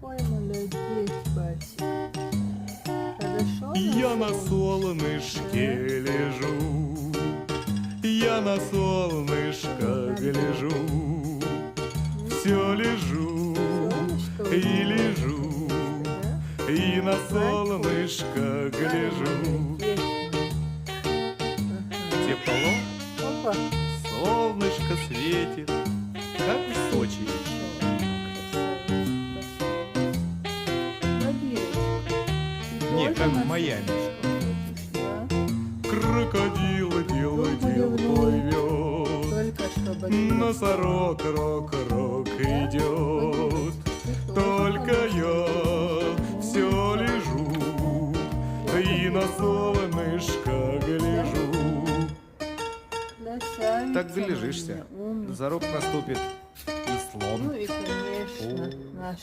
какой молодец, Басик. Хорошо? Я на солнышке лежу, я на солнышко гляжу, все лежу Солнышко и улыбается, лежу, да? и на солнышко гляжу. Тепло, Опа. солнышко светит, как в Сочи. Не, как в Майами. Крокодил дил плывет, Только чтобы носорог рок идет. Только я все лежу и на солнышко гляжу. Так гляжешься, зарок наступит и слон. Ну и, конечно, наш